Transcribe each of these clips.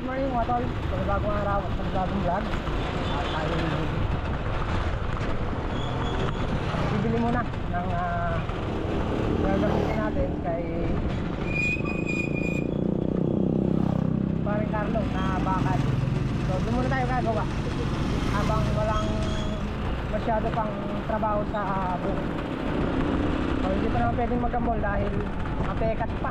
morning mga tol. Panibagong araw at panibagong vlog. Tayo bibili muna ng gagamitin natin kay paring Carlo na bakal. So doon muna tayo gagawa habang walang masyado pang trabaho sa bukid. So hindi pa naman pwedeng mag-mall dahil mapekat pa.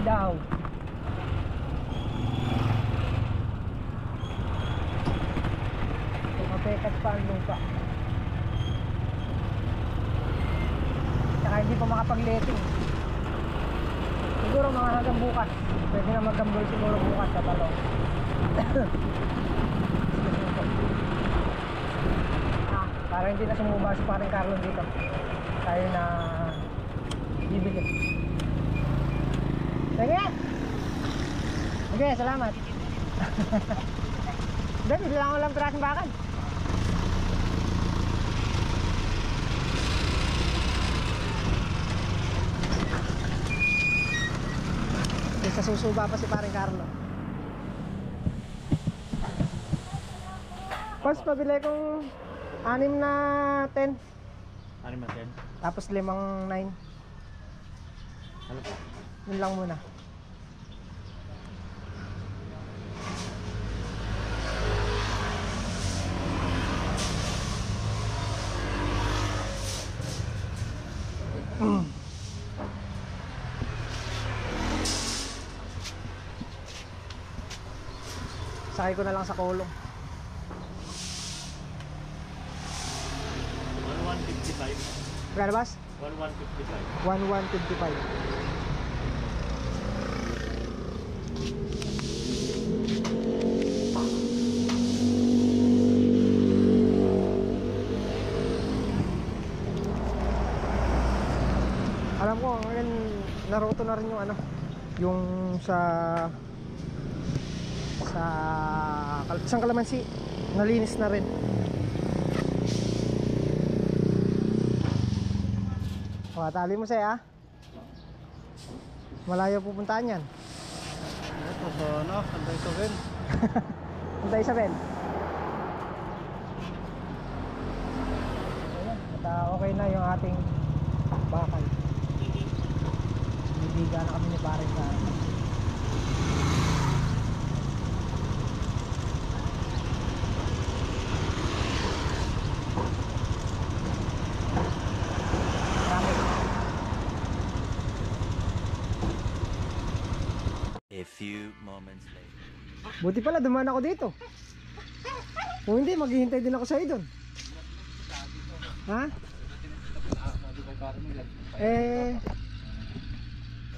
Daw mapekat pa ang lupa, saka hindi pa makapag-letting. Siguro mga hanggang bukas pwede na mag-gambol siguro bukas sa talong. Para hindi na sumuba si paring Carlo dito, tayo na bibili. Sige! Okay, salamat. Dahil bigla ko lang pirasong bakal. Sa susuba pa si paring Carlo. Pas pabili kong 6 na 10. 6 na 10? Tapos 5 9. Ano po? Yun lang muna. Sakay ko na lang sa kulong. 1155. Kaya bas? 1155. 1155. Alam ko ngayon naruto na rin yung ano, yung sa isang kalamansi nalinis na rin. Tali mo sa'yo, malayo pupuntahan yan. Ito sa ano, Antay sa Ben. Antay sa Ben. At okay na yung ating bakal. Bibiga na kami ni paring Carlo. A few moments later. Buti pala dumaan ako dito. Kung hindi, maghihintay din ako sa'yo doon. Ha?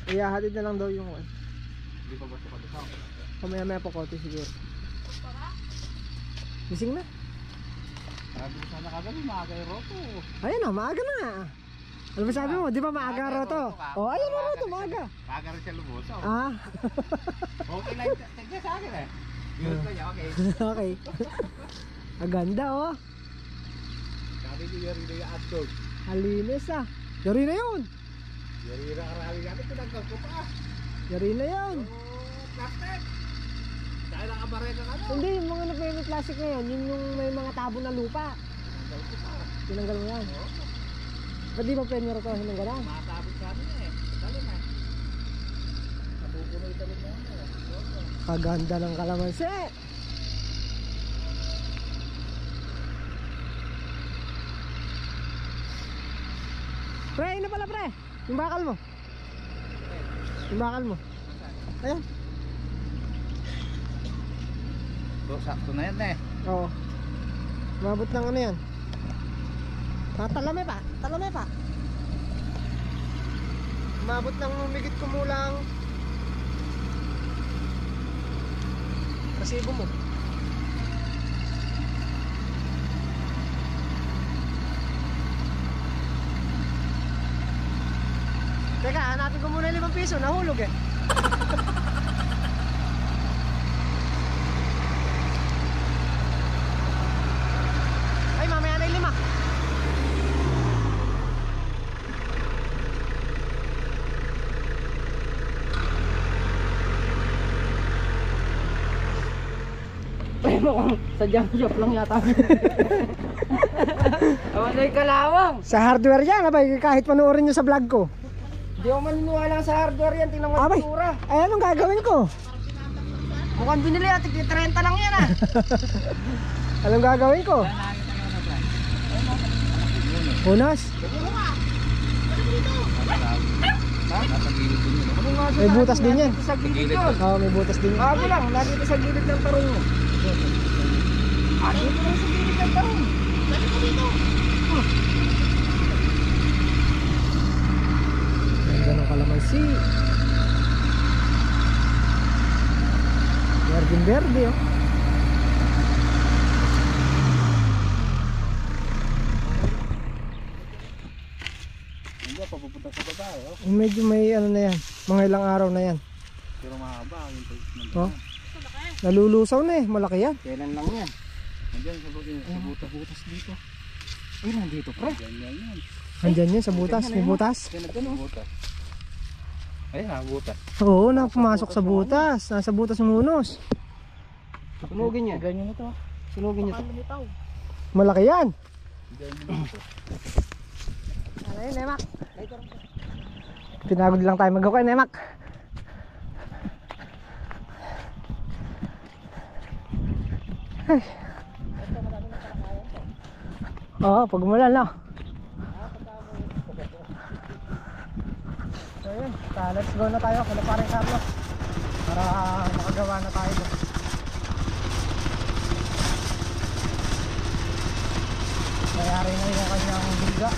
Iyahatid na lang daw yung Hindi pa ba ito kadasa? Kamaya-maya pa konti siguro. Gising na. Sabi ko sana kagabi, maaga yung roto. Ayun o, maaga na nga. Ano ba sabi mo? Di ba maaga roto? O, ayun o roto, maaga. Maaga rin siya lumusaw. Ah? Okay lang, tignan sa akin eh. Yun ko niya, okay. Okay. Aganda o. Sabi ko yari na yung hotdog. Alinis ah. Yari na yun. Yari na karami kami, tinanggal ko pa. Yari na yun. Plastic! Dahil nakabarega ka na. Hindi, yung mga na-payment plastic na yun, yun yung may mga tabo na lupa. Tinanggal ko pa. Tinanggal mo yan. Ba't di ba pwede nyo rin hinanggal yan? Matabot kami eh. Talon eh. Natupuno yung talon mo. Kaganda ng kalamansi. Pre, ano pala pre? Yung bakal mo. Yung bakal mo. Ayan. Sakto na yan eh. Oo. Mabot ng ano yan. Talame pa. Talame pa. Mabot ng migit kumulang resibo mo. Teka, hanapin ko muna 5 piso. Nahulog eh. Ay, mamaya na 5. Malay mo kung sa junk shop lang yata. Awanay kalawang. Sa hardware yan, abay, kahit panoorin nyo sa vlog ko. Hindi ako maniniwala sa hardware yan. Tingnan mo Abay, yung tura. ay anong gagawin ko? Mukhang binili at 30 lang yan ah. Anong gagawin ko? Unas? May butas din yan. Sa gilid yun. Oo, may butas din yan. Bago lang, lagi ito sa gilid ng tarong mo. Dito lang sa gilid ng tarong. Lagi ko dito. Ganun kalamansi. Verde oh. Hindi, papupunta sa babae oh. Medyo may ano na yan. Mga ilang araw na yan. Pero mahaba ang improvement. Oh. Nalulusaw na eh. Malaki yan. Kailan lang yan? Nandiyan sa butas dito. Ay, nandito pre. Yan. Andyan yun sa butas. May butas. Butas. Ayun ha, butas. Oo, pumasok sa butas. Nasa butas ng unos. Sunugin niya. Ganyan na to. Sunugin niya to. Malaki yan. Ano yun, Nemak? Pinagod lang tayo mag-okay, Nemak. Ay. Oo, pag umulan na. So yun, let's go na tayo. Kala paring Carlos. Para makagawa na tayo. Mayari na yung kanyang biga.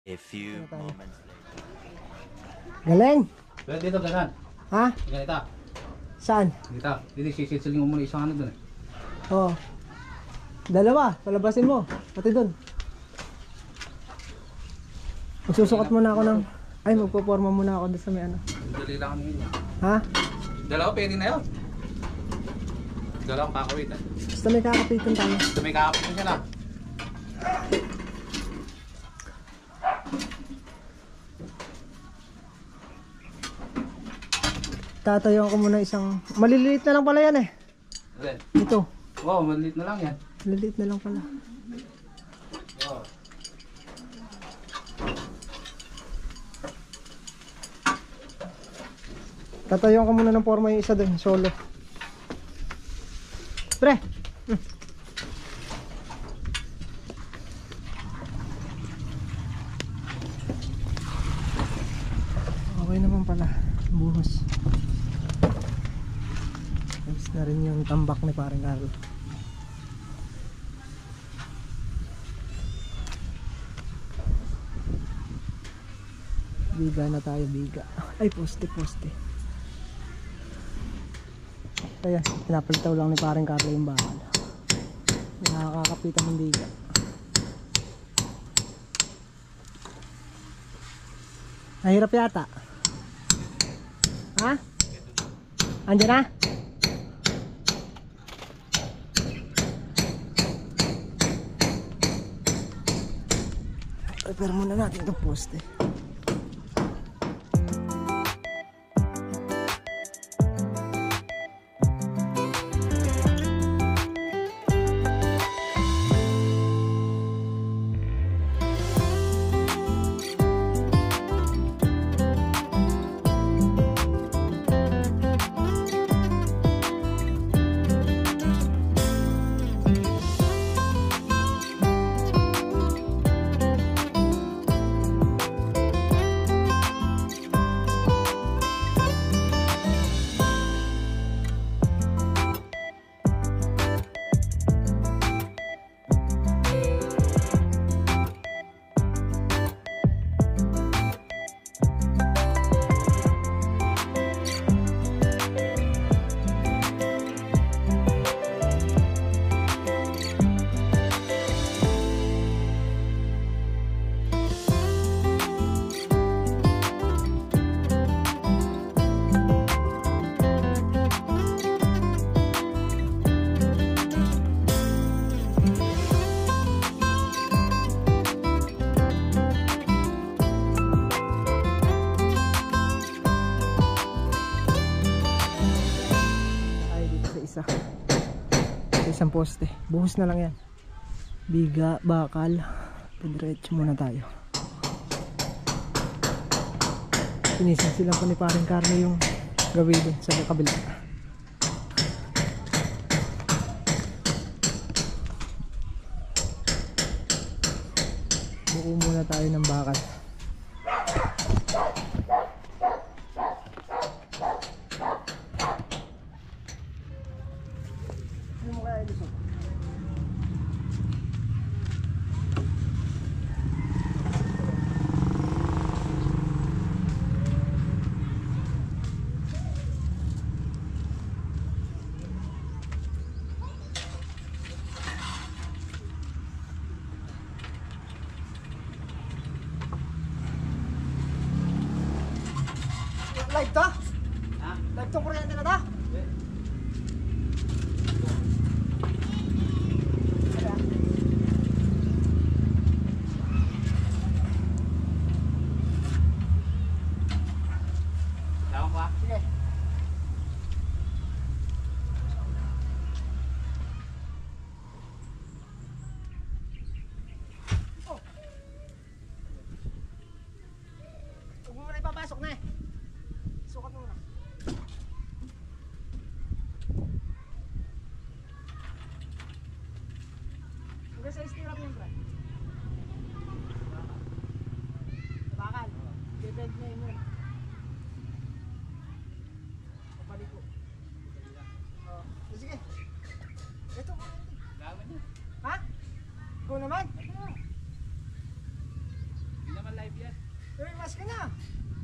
A few moments later. Galing! Pero dito ganan. Ha? Ganito. Saan? Dito. Dito sisiling mo muna isang ano dun eh. Oo. Dalawa, palabasin mo. Pati dun. Magsusukat muna ako ng... Ay, magpo-forma muna ako doon sa may ano. Dali lang ano yun. Ha? Dalawa pwede na yun. Dalawa kakawitan. Basta may kakapitan tayo. Ito may kakawitan siya lang. Tatayuan ko muna isang... Maliliit na lang pala yan eh. Alin? Ito. Wow, maliit na lang yan. Maliliit na lang pala. Wow. Tatayuan ko muna ng forma yung isa doon, solo. Pre! Okay naman pala. Buhos. Tapos na rin yung tambak ni paring Carlo. Biga na tayo, biga. Ay, poste. Kaya, pinapalitaw lang ni paring Carlo yung bakal. Nakakapitan ng biga. Nahirap yata. Ha? Andiyan na? Prepare muna natin itong poste. ng poste. Buhos na lang yan. Biga, bakal. Diretso muna tayo. Sinisinsilan ko ni paring Carlo yung gawin doon sa kabila. Buo muna tayo ng bakal. Ano mo kaya ilusot? Live to? Ha? Live to kuryente na to? Tawag ba? Sige. Oh. Huwag mo muna ipapasok na eh. Sukat mo muna. Hanggang sa istirap yun, bro. Bakal. Bibed na yun yun. Kapaliko. Oh. Sige. Ito. Gawin niya. Ha? Ikaw naman? Hindi naman live yan. Uy, mas ka na.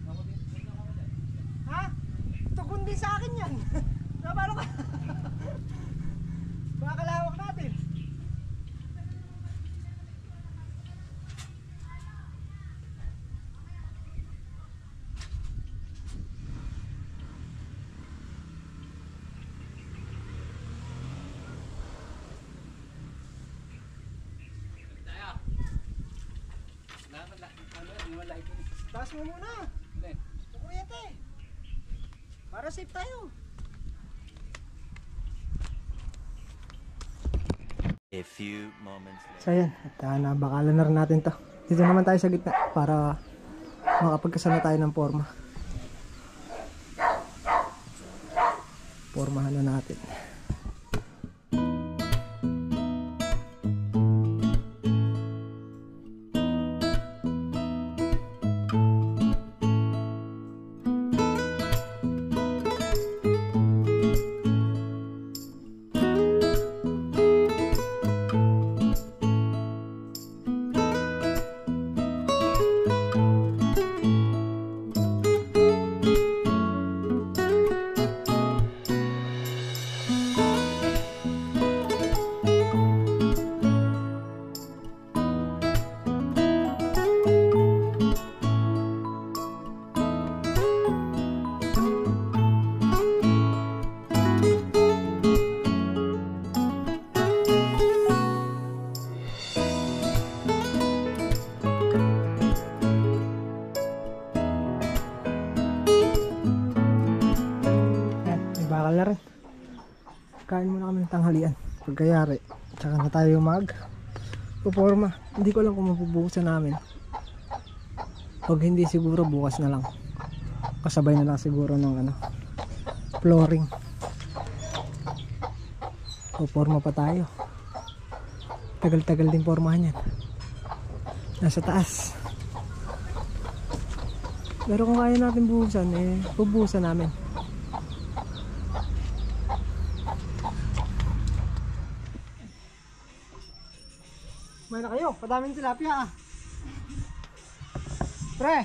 Ako din. Ha? Tugon din sa akin yan. Nabalo ka. Baka kalawak natin. Tayo. Hindi naman live yan. Taas mo muna. Hindi. Kuryente. Para safe tayo. A few moments later. So yan, at nabakalan na rin natin to. Dito naman tayo sa gitna para makapagkasama tayo ng forma. Formahan na natin. Bakal na rin. Kain muna kami ng tanghalian. Pagkayari, tsaka na tayo puporma. Hindi ko alam kung mapubukasan namin. Pag hindi siguro bukas na lang. Kasabay na lang siguro ng flooring. Puporma pa tayo. Tagal-tagal din pormahan yan. Nasa taas. Pero kung kaya natin buhusan, bubuhusan namin. Kumain na kayo, padaming tilapia ah. Pre,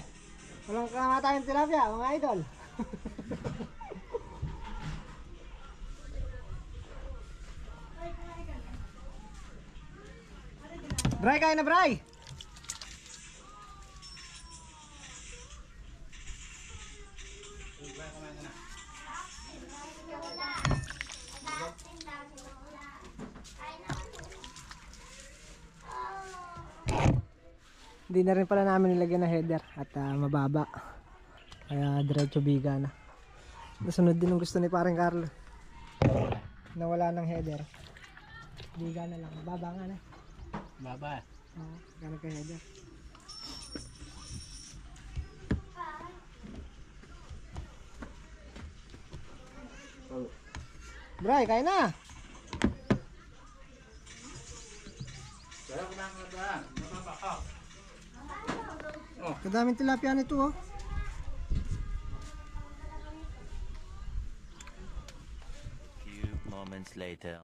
walang kamatayang tilapia mga idol. Bray, kain na Bray. Hindi na rin pala namin nilagyan na header at mababa. Kaya diretso biga na. Nasunod din ang gusto ni paring Carlo. Nawala ng header. Liga na lang. Baba nga na. Baba. Oo, ganun ka header. Bray, kaya na. Kadaming tilapia nito oh. Few moments later.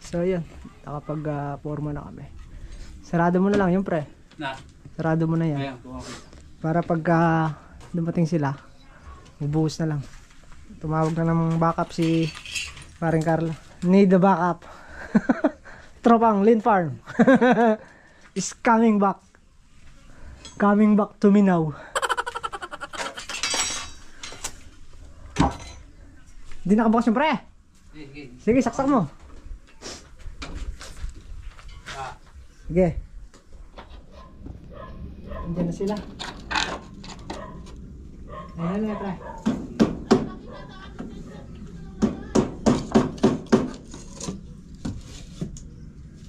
So yun, nakapag forma na kami. Sarado mo na lang yun pre. Na. Sarado mo na yan. Ayan, tumakit. Para pagka dumating sila, bubuhos na lang. Tumawag na ng backup si paring Carlo. Need the backup. Tropang Lin Farm is coming back. Coming back to me now. Hindi nakabukas yung pre. Sige, saksak mo. Sige. Andiyan na sila. Ayan na, pre.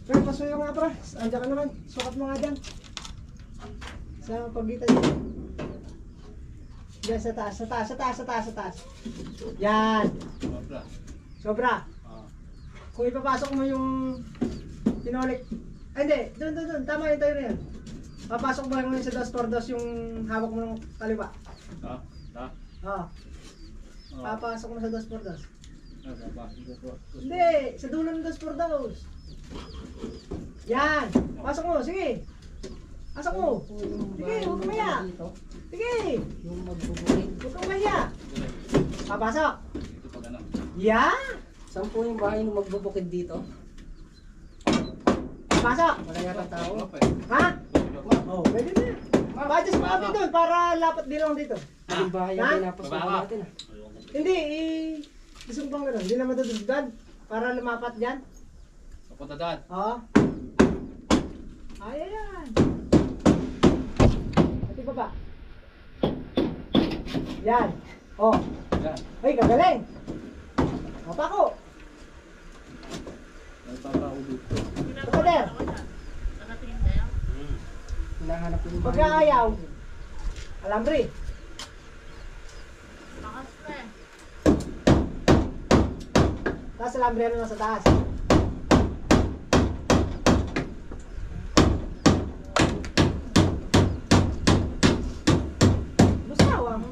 Pre, pasuyo nga, pre. Andiyan ka naman. Sukat mo nga dyan. Sa pagitan dyan. Diyan, sa taas, sa taas, sa taas, sa taas, sa taas. Yan. Sobra. Sobra. Kung ipapasok mo yung pinolik. Ay, hindi. Doon. Tama yung tayo na yan. Papasok mo yung sa 2x2 yung hawak mo ng kaliwa. Oo. Papasok mo sa 2x2. Hindi. Sa dulo ng 2x2. Yan. Pasok mo. Sige. Pasok mo. Sige. Huwag kang maya. Sige. Huwag kang maya. Papasok. Yan. Saan po yung bahay nung magbubukid dito? Pasok. Wala yata tao. Ha? Oh, pwede na. Badges mo kami doon para lapat din lang dito. Yung bahay Ha? yung pinapasukan natin ah. Hindi, gusto ko bang gano'n? Hindi na matutugtad para lumapat dyan. Papunta dad. Oo. Ay, ayan. Pati baba. Yan. Oh. Yan. Ay, kagaling. O, pako. Kapader. Hinahanap ko yung bahay. Pagka ayaw. Alambre. Taas alambre ano nasa taas. Busawang.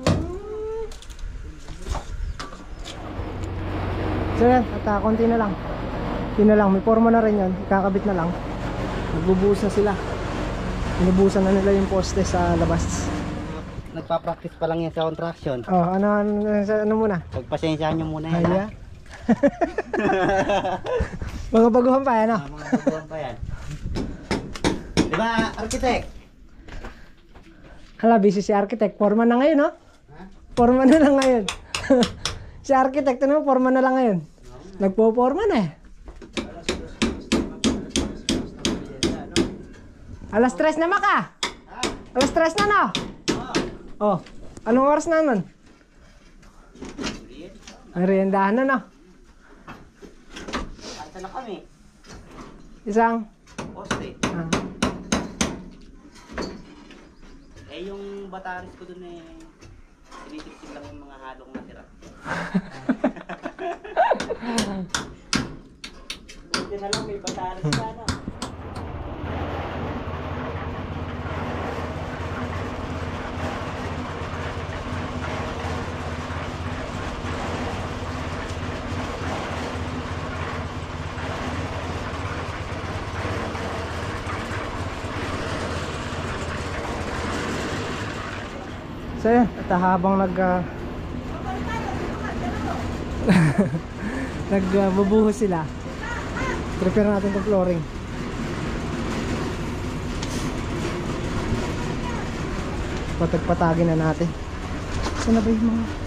So yan, at konti na lang. Yun na lang, may forma na rin yan. Ikakabit na lang. Nagbubuhos na sila. Inubusan na nila yung poste sa labas. Nagpa-practice pa lang yan sa contraction. Oh, ano muna? Pagpasensyahan nyo muna yan. Haya. Mga baguhan pa yan, Mga baguhan pa yan. Diba, architect? Hala, busy si architect. Forma na ngayon, no? Forma na lang ngayon. Si architect, ano, forma na lang ngayon. Nagpo-forma na eh. Alas 3 na maka. Alas 3 na no? Oh, anong oras na naman? Meriendahan na no? Asa na kami? Isang Poste. Eh yung bataris ko dun eh, tinitipid lang yung mga halong natira. Buti na lang may bataris ka na. So yun, at habang nagbubuhos sila, prepare natin itong flooring. Patagpatagin na natin. Saan na ba yung mga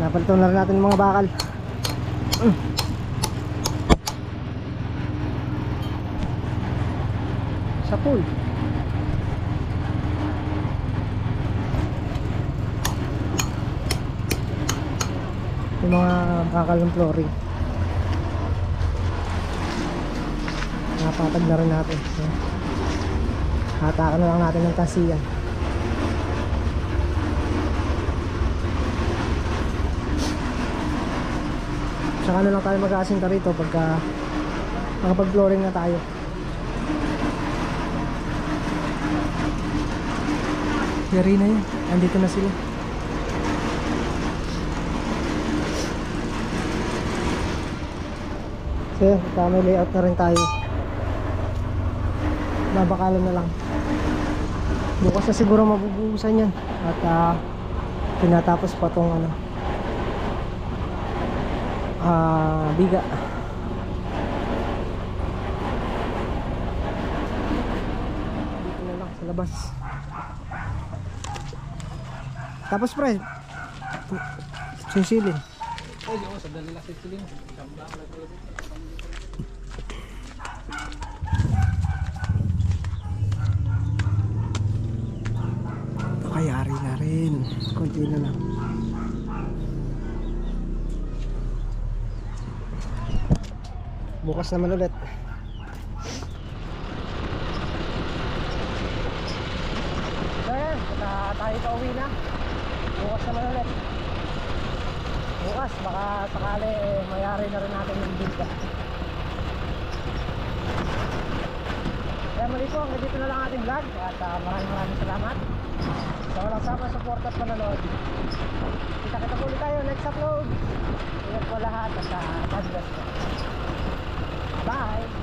napalitan na rin natin yung mga bakal. Sa pool. Yung mga bakal ng flooring. Napatag na rin natin. Hatakan na lang natin ng tasiyan. Saka na lang tayo mag-aasinta rito pagka nakapag-flooring na tayo. Yari na yun. Andito na sila. So may layout na rin tayo. Babakalan na lang. Bukas na siguro mabubuhusan yan. At tinatapos pa tong biga. Dito na lang sa labas. Tapos pre, sisilin. Ay, di ko sa dalila sisilin. Kayari na rin. Konti na lang. Bukas naman ulit. Ayan, tayo pa uwi na. Bukas naman ulit. Bukas, baka sakali mayari na rin natin yung bilda. Kaya muli po, hanggang dito na lang ating vlog. At maraming salamat sa walang sama support at panonood. Kita-kita po ulit tayo next upload. Ingat po lahat at God bless po. Bye!